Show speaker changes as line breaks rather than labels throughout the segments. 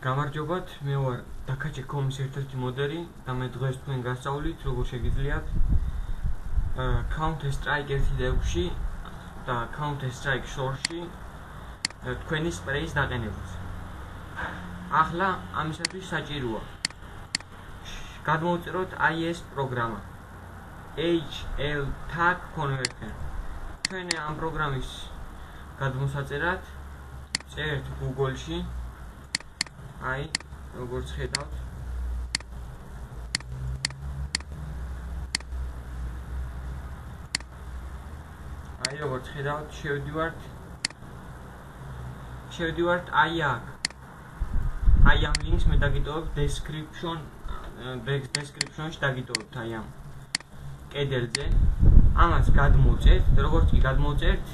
გამარჯობათ, მე ვარ დაქაჩე.com-ის ერთ-ერთი მოდერი და მე დღეს თქვენ გასწავლით, როგორ შეგიძლიათ Counter-Strike 1.6-ში და Counter-Strike Source-ში თქვენი სპრეის დაყენებას. ახლა ამისათვის საჭიროა გადმოვწეროთ IS პროგრამა HL Tag Converter. თქვენ ამ პროგრამის გადმოსაწერად წერთ Google-ში აი, როგორც ხედავთ. აი, როგორც ხედავთ, შევდივართ აი აქ. აი ამ links მე დაგიტოვებ description-ში დაგიტოვებთ აი ამ კედელზე. ამას გადმოვწერთ, როგორც კი გადმოვწერთ,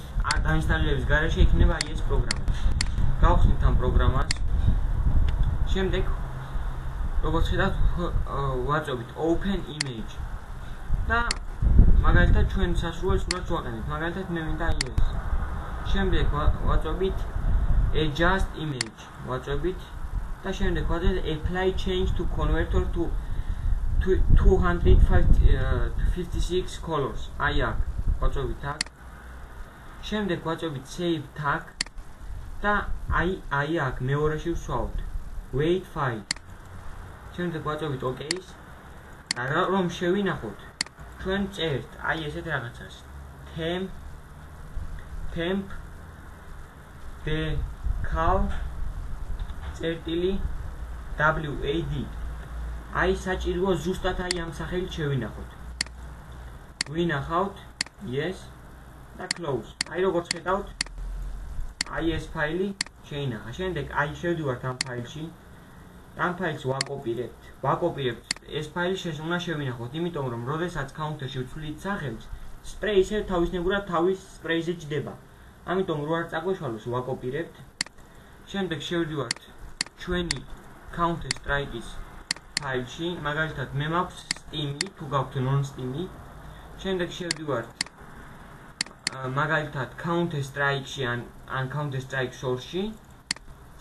დაინსტალირების გარეშე იქნება აი ეს პროგრამა. გავხსნით ამ პროგრამას. შემდეგ როგორც ხედავთ ვაწვევით open image და მაგალითად ჩვენ სასურველ სურათს ვაყენებთ. მაგალითად მე მინდა ის. შემდეგ ვაწვევით adjust image ვაწვევით და შემდეგ ვაწვევით apply change to converter to 256 colors. აი აქ ვაწვევით აქ. შემდეგ ვაწვევით save tag და აი აქ მეორეში ვსვავთ. Wait file. შემდეგ ვაწვევით OK-ს და რომ შევინახოთ, ჩვენ წერთ აი ესეთ რაღაცას. temp decal წერტილი WAD. აი საჭიროა ზუსტად აი ამ სახელით შევინახოთ. ვინახავთ yes და close. აი როგორც ხედავთ, აი ეს ფაილი შეინახა. შემდეგ აი შევდივართ ამ ფაილში. ამ ფაილს ვაკოპირებთ. ეს ფაილი უნდა შევინახოთ, იმიტომ რომ როდესაც counter-ში ვცვლით სახელს, სპრეი ისე თავისნებურად თავის სპრეიზე ჯდება. ამიტომ რო არ წაგვეშალოს ვაკოპირებთ. შემდეგ შევდივართ ჩვენი Counter-Strike-ის ფაილში, მაგალითად მე მაქვს Steam-ი, თუ გაქვთ non-Steam-ი. შემდეგ შევდივართ მაგალითად Counter-Strike-ში ან Counter-Strike Source-ში.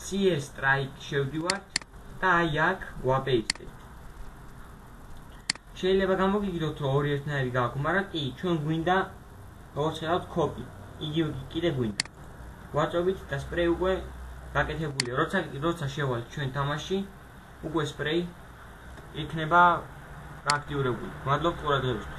CS Strike შევდივართ და აი აქ ვაპეისტებთ. შეიძლება გამოგიგდოთ რომ ორი ერთნაირი გააქვთ, მაგრამ კი, ჩვენ გვინდა როგორც ხედავთ copy. იგივე კიდე გვინდა. ვაწვევით და სპრეი უკვე გაკეთებულია. როცა შევალთ ჩვენ თამაში, უკვე სპრეი იქნება აქტიურებული. მადლობთ ყურადღებისთვის.